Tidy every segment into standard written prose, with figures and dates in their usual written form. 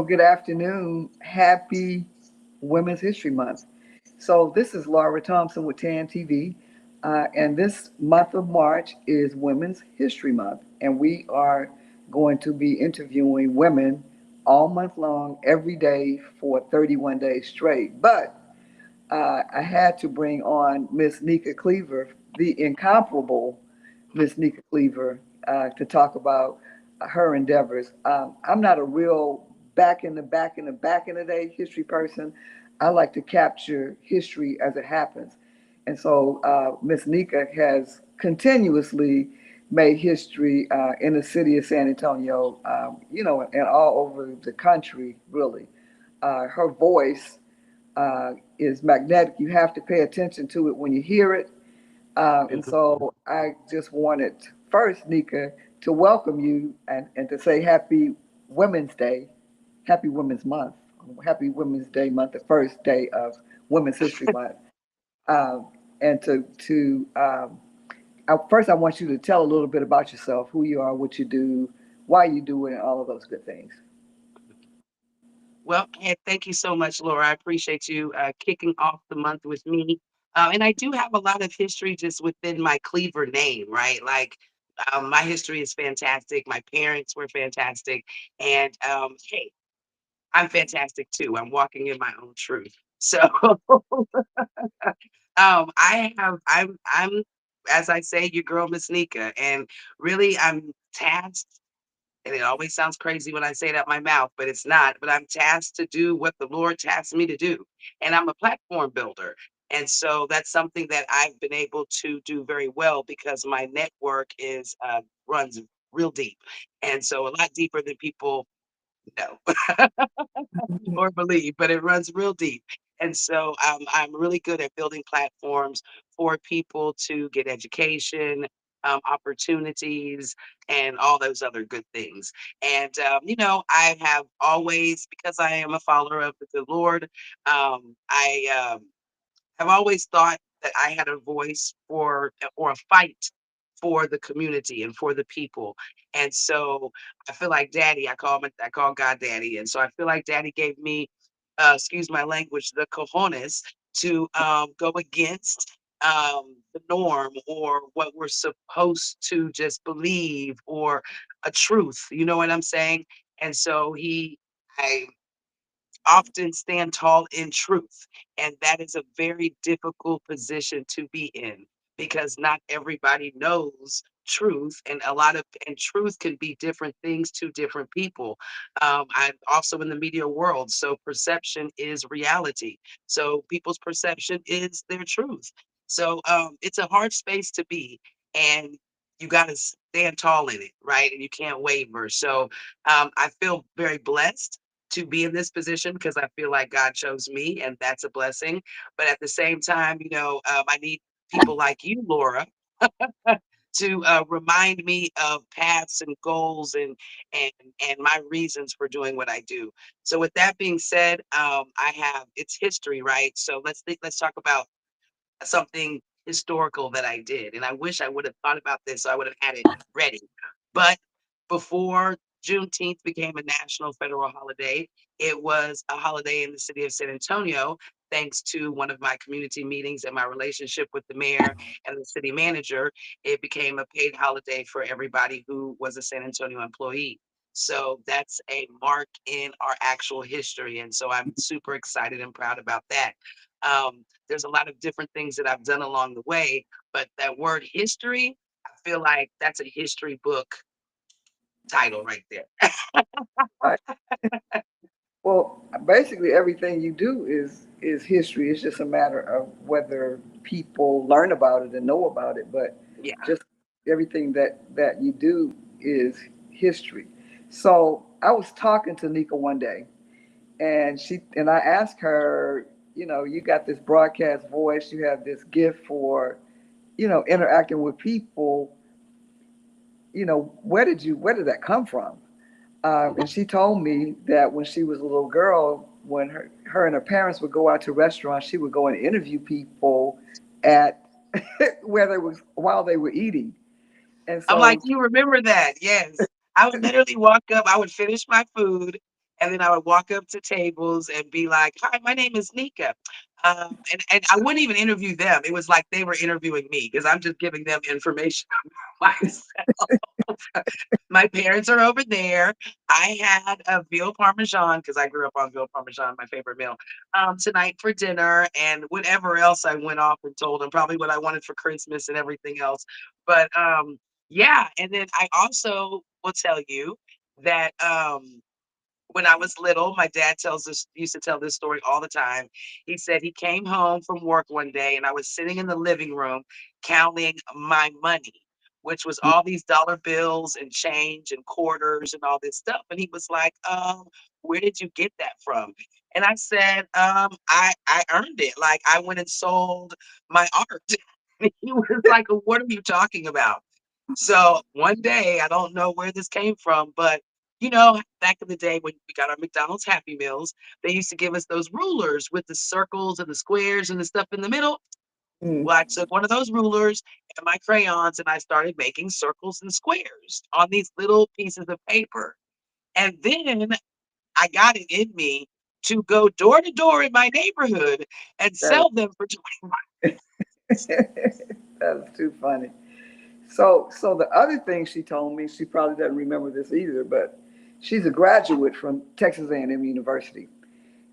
Good afternoon. Happy Women's History Month. So, this is Laura Thompson with TAN TV, and this month of March is Women's History Month, and we are going to be interviewing women all month long, every day for 31 days straight. But I had to bring on Miss Neka Cleaver, the incomparable Miss Neka Cleaver, to talk about her endeavors. I'm not a real back in the day history person. I like to capture history as it happens. And so Miss Nika has continuously made history in the city of San Antonio, and all over the country, really. Her voice is magnetic. You have to pay attention to it when you hear it. And Mhm. so I just wanted first, Nika, to welcome you and to say Happy Women's Day, Happy Women's Month, Happy Women's Day month, the first day of Women's History Month. Um, and first, I want you to tell a little bit about yourself, who you are, what you do, why you do it, and all of those good things. Well, and thank you so much, Laura. I appreciate you kicking off the month with me. And I do have a lot of history just within my Cleaver name, right? Like, my history is fantastic. My parents were fantastic. And hey, I'm fantastic too. I'm walking in my own truth. So I'm, as I say, your girl, Miss Nika. And really, I'm tasked and it always sounds crazy when I say it out my mouth, but it's not. But I'm tasked to do what the Lord tasked me to do. And I'm a platform builder. And so that's something that I've been able to do very well because my network is runs real deep. And so a lot deeper than people know or believe, but it runs real deep. And so I'm really good at building platforms for people to get education, opportunities, and all those other good things. And, I have always, because I am a follower of the good Lord, I've always thought that I had a voice for or a fight for the community and for the people. And so I feel like daddy, I call God daddy. And so I feel like daddy gave me, excuse my language, the cojones to go against the norm or what we're supposed to just believe or a truth. You know what I'm saying? And so I often stand tall in truth. And that is a very difficult position to be in because not everybody knows truth and truth can be different things to different people. I'm also in the media world, so perception is reality. So people's perception is their truth. So it's a hard space to be, and you got to stand tall in it, right? And you can't waver. So I feel very blessed to be in this position because I feel like God chose me, and that's a blessing. But at the same time, I need people like you, Laura, to remind me of paths and goals and and my reasons for doing what I do. So, with that being said, I have it's history, right? So let's talk about something historical that I did. And I wish I would have thought about this so I would have had it ready. But before Juneteenth became a national federal holiday, it was a holiday in the city of San Antonio, thanks to one of my community meetings and my relationship with the mayor and the city manager. It became a paid holiday for everybody who was a San Antonio employee. So that's a mark in our actual history. And so I'm super excited and proud about that. There's a lot of different things that I've done along the way, but that word history, I feel like that's a history book title right there. Right? Well, basically everything you do is history. It's just a matter of whether people learn about it and know about it. But Yeah. just everything that you do is history. So I was talking to Nika one day, and I asked her, you got this broadcast voice, you have this gift for, interacting with people. Where did that come from? And she told me that when she was a little girl, when her and her parents would go out to restaurants, she would go and interview people at where they was while they were eating. And I'm like, so, "You remember that?" Yes. I would literally walk up, I would finish my food, and then I would walk up to tables and be like, "Hi, my name is Nika." And I wouldn't even interview them. It was like they were interviewing me because I'm just giving them information about myself. My parents are over there. I had a veal parmesan because I grew up on veal parmesan, my favorite meal, tonight for dinner, and whatever else I went off and told them, probably what I wanted for Christmas and everything else. But yeah, and then I also will tell you that when I was little, my dad tells this used to tell this story all the time. He said he came home from work one day and I was sitting in the living room counting my money, which was all these dollar bills and change and quarters and all this stuff. And he was like, where did you get that from? And I said, I earned it. Like I went and sold my art. And he was like, what are you talking about? So one day, I don't know where this came from, but back in the day when we got our McDonald's Happy Meals, they used to give us those rulers with the circles and the squares and the stuff in the middle. Mm, Well, I took one of those rulers and my crayons and I started making circles and squares on these little pieces of paper. And then I got it in me to go door to door in my neighborhood and that sell them for 25. that's too funny. So the other thing she told me, she probably doesn't remember this either, but she's a graduate from Texas A&M University,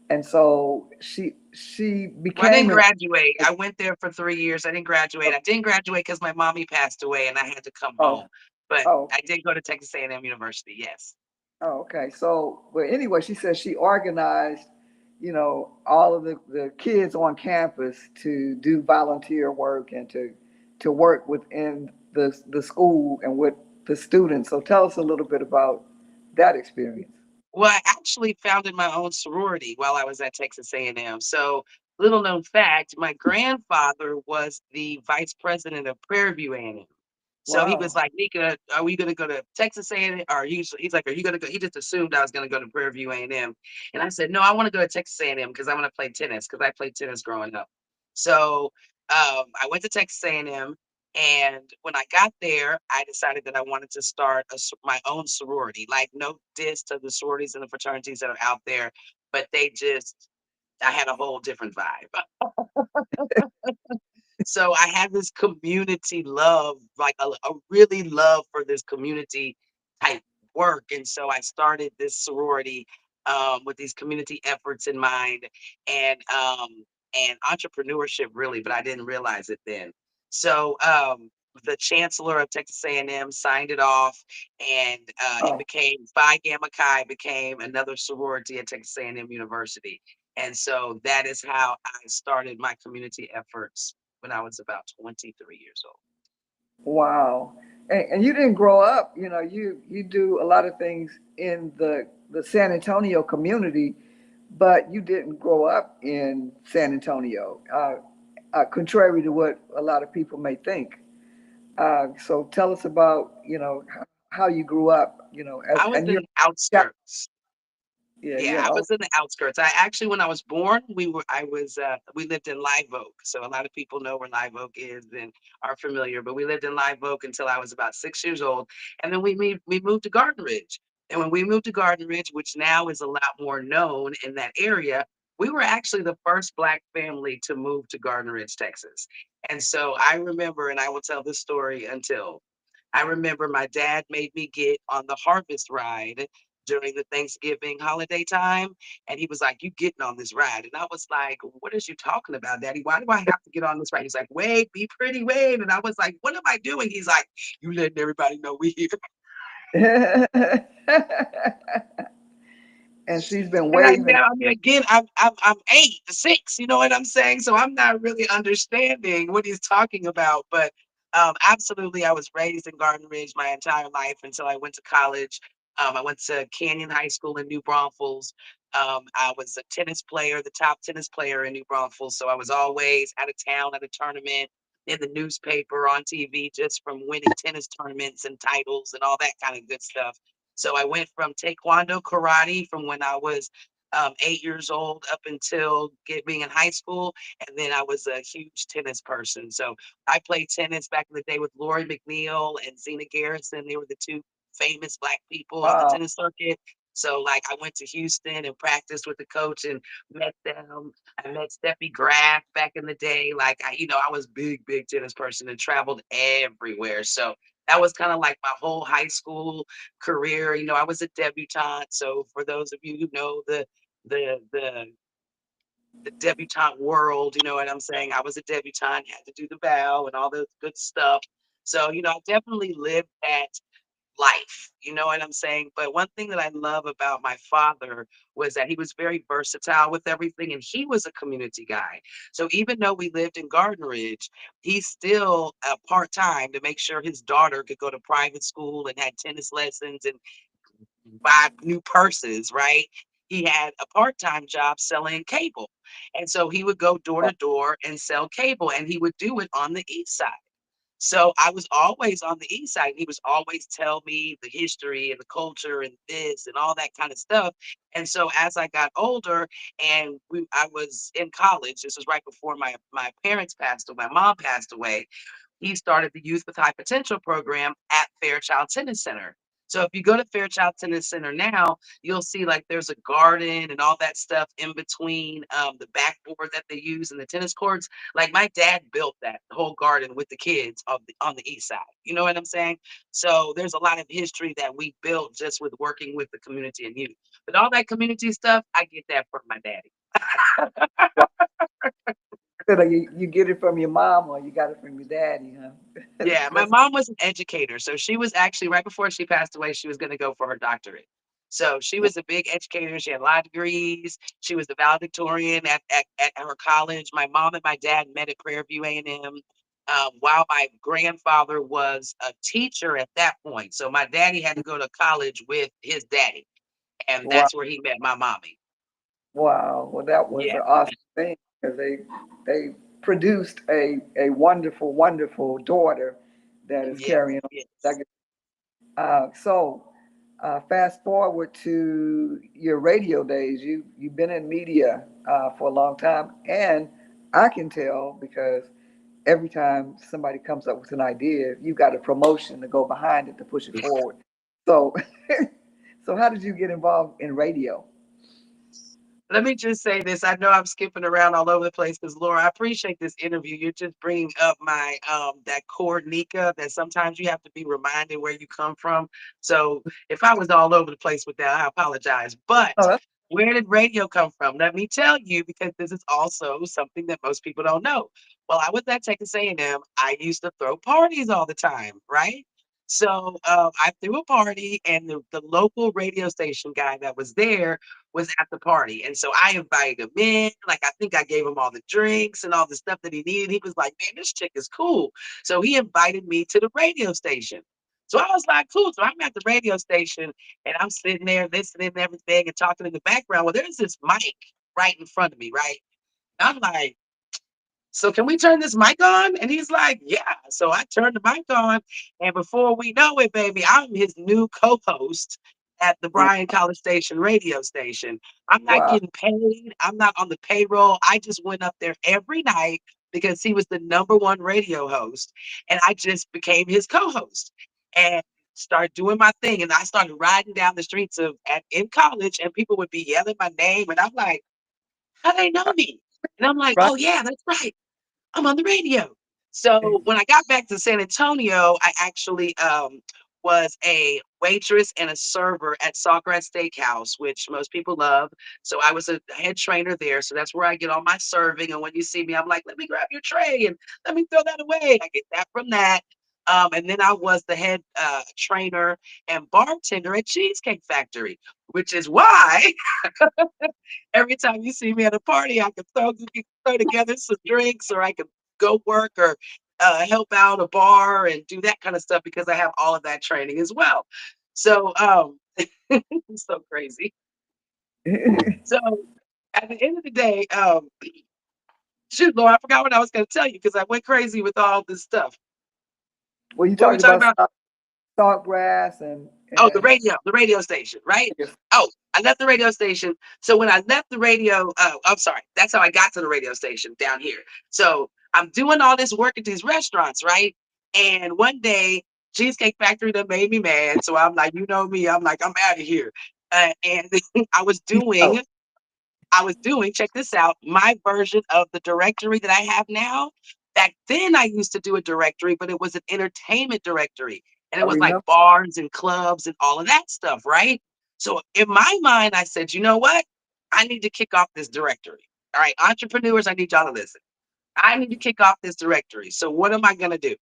and so she Well, I didn't became an graduate. I went there for 3 years. I didn't graduate. I didn't graduate because my mommy passed away and I had to come oh home. But oh I did go to Texas A&M University, yes. oh okay. So but anyway, she said she organized, all of the kids on campus to do volunteer work and to work within the school and with the students. So tell us a little bit about that experience. Well, I actually founded my own sorority while I was at Texas A&M. So, little known fact, my grandfather was the vice president of Prairie View A&M. So he was Wow. like, "Nika, are we gonna go to Texas A&M?" Or he's like, "Are you gonna go?" He just assumed I was gonna go to Prairie View A&M, and M, and I said, "No, I want to go to Texas A&M because I want to play tennis because I played tennis growing up." So I went to Texas A&M, and when I got there, I decided that I wanted to start my own sorority. Like, no diss to the sororities and the fraternities that are out there, but I had a whole different vibe. So I had this community love, like a really love for this community type work. And so I started this sorority with these community efforts in mind and entrepreneurship really, but I didn't realize it then. So the chancellor of Texas A&M signed it off, and it Oh, became Phi Gamma Chi became another sorority at Texas A&M University. And so that is how I started my community efforts when I was about 23 years old. wow. And you didn't grow up, you do a lot of things in the San Antonio community, but you didn't grow up in San Antonio, contrary to what a lot of people may think. So tell us about, how you grew up, I was and in you're, the yeah, outskirts. yeah, Yeah, you're I an was in the outskirts. I actually, when I was born, we lived in Live Oak. So a lot of people know where Live Oak is and are familiar, but we lived in Live Oak until I was about 6 years old. And then we moved to Garden Ridge. And when we moved to Garden Ridge, which now is a lot more known in that area, we were actually the first Black family to move to Garden Ridge, Texas. And so I remember, and I will tell this story until I remember my dad made me get on the harvest ride during the Thanksgiving holiday time. And he was like, "You getting on this ride?" And I was like, "What is you talking about, Daddy? Why do I have to get on this ride?" He's like, "Wave, be pretty, wave." And I was like, "What am I doing?" He's like, "You letting everybody know we here." aunt. And she's been And waving. I mean, again, I'm 8, 6, you know what I'm saying? So I'm not really understanding what he's talking about. But absolutely, I was raised in Garden Ridge my entire life until I went to college. I went to Canyon High School in New Braunfels. I was a tennis player, the top tennis player in New Braunfels. So I was always out of town at a tournament, in the newspaper, on TV, just from winning tennis tournaments and titles and all that kind of good stuff. So I went from taekwondo karate from when I was 8 years old up until being in high school. And then I was a huge tennis person. So I played tennis back in the day with Lori McNeil and Zena Garrison. They were the two famous Black people on the Wow. tennis circuit. So, like, I went to Houston and practiced with the coach and met them. I met Steffi Graf back in the day. Like, I was big tennis person and traveled everywhere. So that was kind of like my whole high school career. I was a debutante. So for those of you who know the the the debutante world, you know what I'm saying? I was a debutante, had to do the vow and all the good stuff. So, I definitely lived that life, you know what I'm saying? But one thing that I love about my father was that he was very versatile with everything and he was a community guy. So even though we lived in Garden Ridge, he's still part-time to make sure his daughter could go to private school and had tennis lessons and buy new purses, right? He had a part-time job selling cable. And so he would go door to door and sell cable and he would do it on the east side. So I was always on the east side. He was always tell me the history and the culture and this and all that kind of stuff. And so as I got older and I was in college, this was right before my parents passed away, my mom passed away. He started the Youth with High Potential program at Fairchild Tennis Center. So if you go to Fairchild Tennis Center now, you'll see like there's a garden and all that stuff in between the backboard that they use in the tennis courts. Like my dad built that whole garden with the kids on the east side. You know what I'm saying? So there's a lot of history that we built just with working with the community and youth. But all that community stuff, I get that from my daddy. So you get it from your mom or you got it from your daddy, huh? Yeah, my That's mom was an educator, so she was actually right before she passed away, she was gonna go for her doctorate. So she was a big educator, she had a lot of degrees, she was the valedictorian at her college. My mom and my dad met at Prairie View A&M, while my grandfather was a teacher at that point. So my daddy had to go to college with his daddy, and wow. that's where he met my mommy. Wow. Well, that was Yeah. an awesome thing because they produced a wonderful, wonderful daughter that is Yes, carrying on. yes. So, fast forward to your radio days. You've been in media for a long time, and I can tell because every time somebody comes up with an idea, you got a promotion to go behind it to push it forward. So, so how did you get involved in radio? Let me just say this. I know I'm skipping around all over the place because Laura, I appreciate this interview. You're just bringing up my that core Nika that sometimes you have to be reminded where you come from. So if I was all over the place with that, I apologize. But Oh, that's where did radio come from? Let me tell you, because this is also something that most people don't know. Well, I was at Texas A&M. I used to throw parties all the time, right? So I threw a party, and the local radio station guy that was there was at the party. And so I invited him in. Like, I think I gave him all the drinks and all the stuff that he needed. He was like, man, this chick is cool. So he invited me to the radio station. So I was like, cool. So I'm at the radio station and I'm sitting there listening to everything and talking in the background. Well, there's this mic right in front of me, right? I'm like, so can we turn this mic on? And he's like, yeah. So I turned the mic on, and before we know it, baby, I'm his new co-host at the Bryan College Station radio station. I'm not wow. getting paid. I'm not on the payroll. I just went up there every night because he was the number one radio host, and I just became his co-host and started doing my thing. And I started riding down the streets in college, and people would be yelling my name, and I'm like, how they know me? And I'm like, Right. oh yeah, that's right. I'm on the radio. So when I got back to San Antonio, I actually was a waitress and a server at Sawgrass Steakhouse, which most people love. So I was a head trainer there. So that's where I get all my serving. And when you see me, I'm like, let me grab your tray and let me throw that away. I get that from that. And then I was the head trainer and bartender at Cheesecake Factory, which is why every time you see me at a party, I can throw together some drinks, or I can go work or help out a bar and do that kind of stuff because I have all of that training as well. So, it's so crazy. So, at the end of the day, shoot, Laura, I forgot what I was going to tell you because I went crazy with all this stuff. Well, you What were we talked talking about about? saltgrass Oh, and the radio station, right? yes, Oh, I left the radio station. So when I left the radio, I'm sorry, that's how I got to the radio station down here. So I'm doing all this work at these restaurants, right? And one day, Cheesecake Factory done made me mad. So I'm like, you know me, I'm like, I'm out of here. And I was Peace out. doing check this out, my version of the directory that I have now. Back then, I used to do a directory, but it was an entertainment directory, and I it was like remember. bars and clubs and all of that stuff, right? So in my mind, I said, you know what? I need to kick off this directory. All right, entrepreneurs, I need y'all to listen. I need to kick off this directory. So what am I gonna do?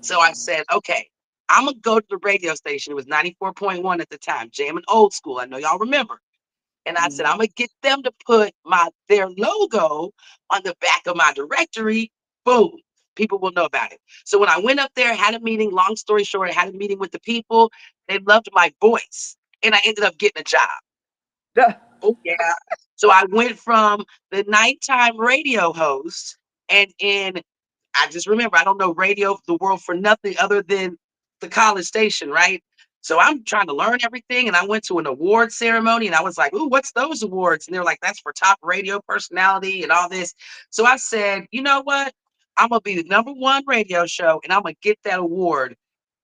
So I said, okay, I'm gonna go to the radio station. It was 94.1 at the time, jamming old school. I know y'all remember. And I said, Hmm. I'm gonna get them to put their logo on the back of my directory. Boom, people will know about it. So when I went up there, had a meeting. Long story short, I had a meeting with the people. They loved my voice, and I ended up getting a job. Oh yeah. So I went from the nighttime radio host, and in I just remember, I don't know radio the world for nothing other than the college station, right? So I'm trying to learn everything, and I went to an award ceremony, and I was like, "Ooh, what's those awards?" And they're like, "That's for top radio personality and all this." So I said, "You know what? I'm gonna be the number one radio show, and I'm gonna get that award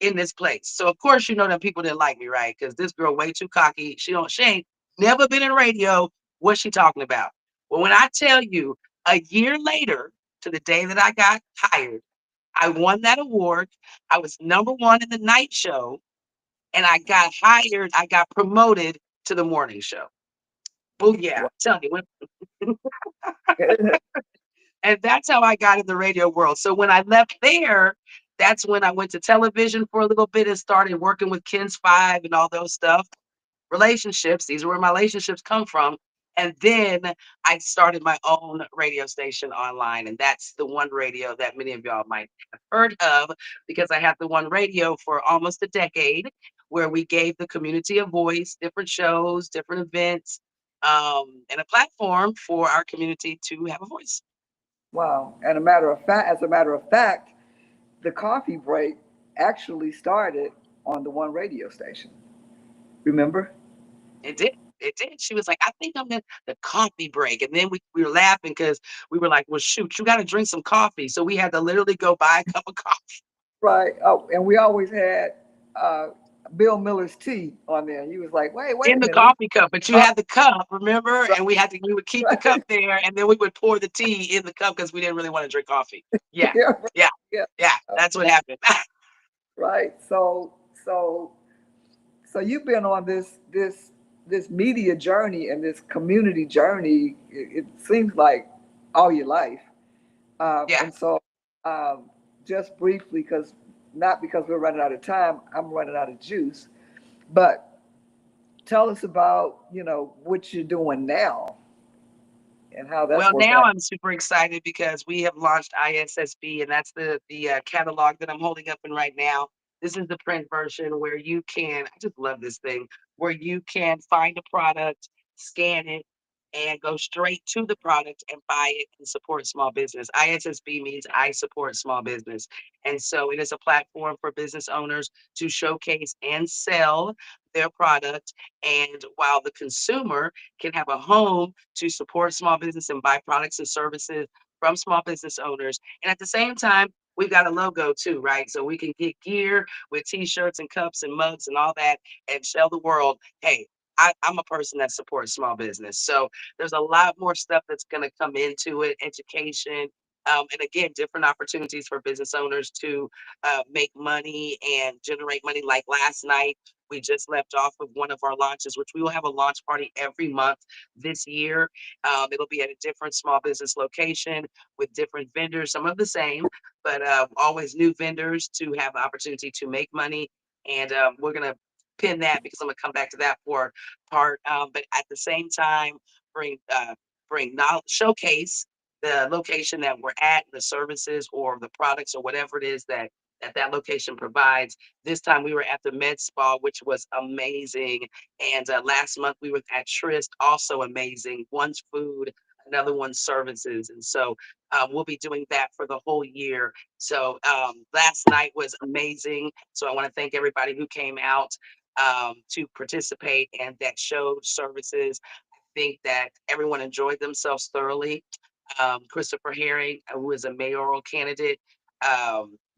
in this place." So of course, you know that people didn't like me, right? Because this girl way too cocky. She ain't never been in radio. What's she talking about? Well, when I tell you, a year later to the day that I got hired, I won that award. I was number one in the night show, and I got hired. I got promoted to the morning show. Oh yeah, Wow. tell me. And that's how I got in the radio world. So when I left there, that's when I went to television for a little bit and started working with Ken's Five and all those stuff. Relationships. These are where my relationships come from. And then I started my own radio station online. And that's the One Radio that many of y'all might have heard of because I had the One Radio for almost a decade where we gave the community a voice, different shows, different events, and a platform for our community to have a voice. Wow. And as a matter of fact, the coffee break actually started on the one radio station. Remember? It did. It did. She was like, I think I'm in the coffee break. And then we were laughing because we were like, well, shoot, you got to drink some coffee. So we had to literally go buy a cup of coffee Right. Oh, and we always had uh, Bill Miller's tea on there. And you was like, wait in a the minute, we coffee cup. But you had the cup, remember? right, And we would keep the right, cup there and then we would pour the tea in the cup because we didn't really want to drink coffee. Yeah. yeah, right, Yeah. yeah, Yeah. That's what happened. right. So you've been on this media journey and this community journey. It seems like all your life. Yeah. And so, just briefly, because we're running out of time, I'm running out of juice. But tell us about what you're doing now and how that's Well, working now out. I'm super excited because we have launched ISSB, and that's the catalog that I'm holding up in right now. This is the print version where you can. I just love this thing where you can find a product, scan it, and go straight to the product and buy it and support small business. ISSB means I support small business, and so it is a platform for business owners to showcase and sell their product. And while the consumer can have a home to support small business and buy products and services from small business owners. And at the same time, we've got a logo too, right? So we can get gear with t-shirts and cups and mugs and all that and tell the world, hey, I'm a person that supports small business. So there's a lot more stuff that's going to come into it, education. And again, different opportunities for business owners to make money and generate money. Like last night, we just left off of one of our launches, which we will have a launch party every month this year. It'll be at a different small business location with different vendors, some of the same, but always new vendors to have the opportunity to make money. And we're going to pin that because I'm going to come back to that for part. But at the same time, bring bring knowledge, showcase the location that we're at, the services or the products or whatever it is that location provides. This time we were at the Med Spa, which was amazing. And last month we were at Trist, also amazing. One's food, another one's services. And so we'll be doing that for the whole year. So last night was amazing. So I want to thank everybody who came out to participate and that showed services. I think that everyone enjoyed themselves thoroughly. Christopher Herring, who is a mayoral candidate,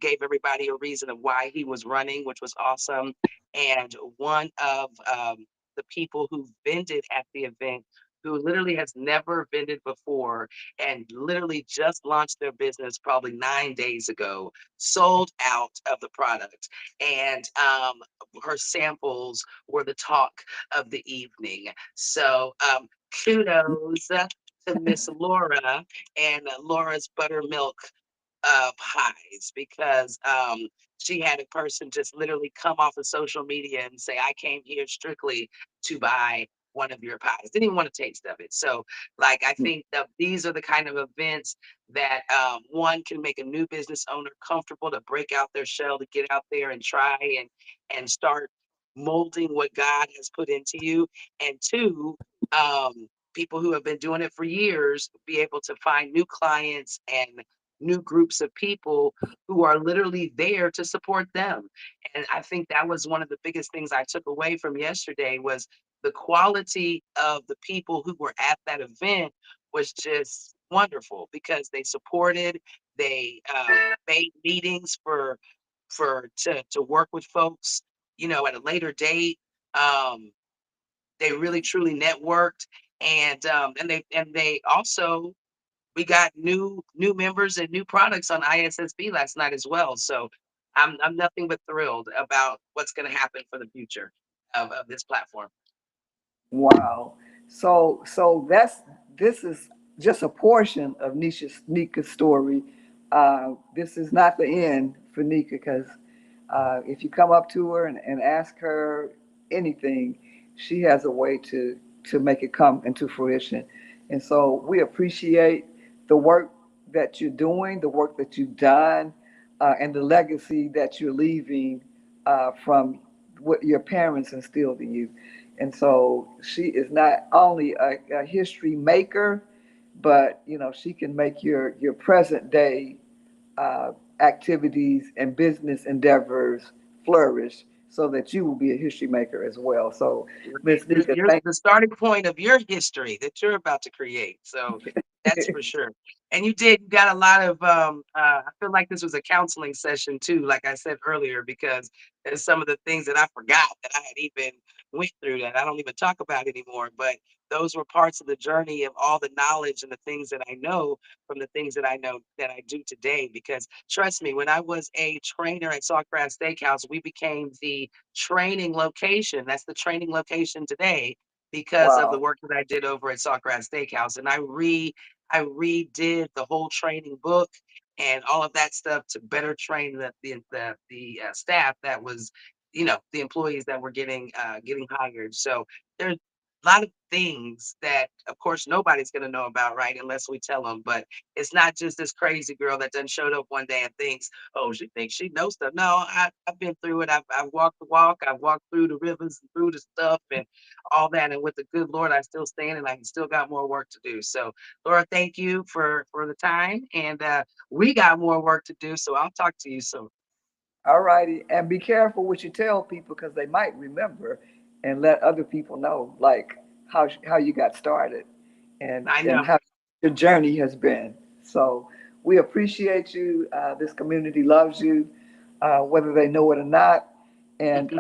gave everybody a reason of why he was running, which was awesome. And one of the people who vended at the event who literally has never vended before and literally just launched their business probably 9 days ago, sold out of the product. And her samples were the talk of the evening. So kudos to Miss Laura and Laura's buttermilk pies because she had a person just literally come off of social media and say, I came here strictly to buy one of your pies. Didn't even want to taste of it. So, like, I think that these are the kind of events that one can make a new business owner comfortable to break out their shell, to get out there and try and start molding what God has put into you. And two, people who have been doing it for years be able to find new clients and new groups of people who are literally there to support them. And I think that was one of the biggest things I took away from yesterday was the quality of the people who were at that event was just wonderful because they supported, they made meetings to work with folks, at a later date. Um, they really truly networked and they also we got new members and new products on ISSB last night as well. So I'm nothing but thrilled about what's going to happen for the future of this platform. Wow. So this is just a portion of Nika's story. This is not the end for Nika because if you come up to her and ask her anything, she has a way to make it come into fruition. And so we appreciate the work that you're doing, the work that you've done, and the legacy that you're leaving from what your parents instilled in you. And so she is not only a history maker, but she can make your present day uh, activities and business endeavors flourish so that you will be a history maker as well. So, Right. Miss Nika, You're thank the starting point of your history that you're about to create. So that's for sure. And you got a lot of I feel like this was a counseling session too, like I said earlier, because there's some of the things that I forgot that I had even went through that I don't even talk about anymore. But those were parts of the journey of all the knowledge and the things that I know from the things that I know that I do today. Because trust me, when I was a trainer at Saltgrass Steakhouse, we became the training location. That's the training location today because of the wow. work that I did over at Saltgrass Steakhouse. And I redid the whole training book and all of that stuff to better train the staff that was, the employees that were getting hired. So there's a lot of things that, of course, nobody's going to know about, right? Unless we tell them. But it's not just this crazy girl that done showed up one day and thinks, oh, she thinks she knows stuff. No, I've been through it. I've walked the walk. I've walked through the rivers and through the stuff and all that. And with the good Lord, I still stand and I still got more work to do. So, Laura, thank you for the time. And we got more work to do. So I'll talk to you soon. All righty. And be careful what you tell people because they might remember and let other people know, like how you got started I and know. how your journey has been. So we appreciate you. This community loves you, whether they know it or not. And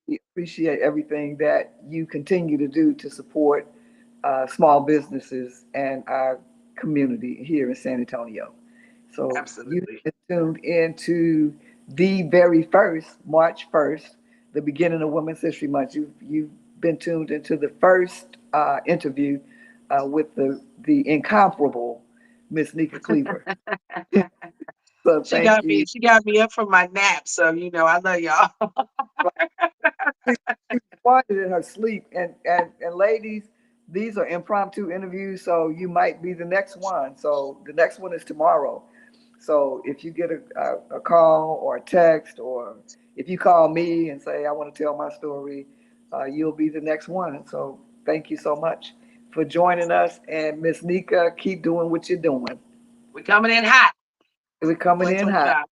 we appreciate everything that you continue to do to support small businesses and our community here in San Antonio. So you Absolutely. tuned into the very first, March 1st, the beginning of Women's History Month. You've been tuned into the first interview with the incomparable Miss Neka Cleaver. So thank you. She got me up from my nap. So, I love y'all. She, she responded in her sleep. And ladies, these are impromptu interviews, so you might be the next one. So the next one is tomorrow. So if you get a call or a text, or if you call me and say, I want to tell my story, you'll be the next one. And so thank you so much for joining us. And Miss Nika, keep doing what you're doing. We coming in hot. We're coming One in click hot.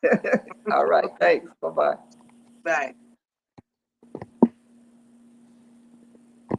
shop. All right. Thanks. Bye bye. Bye.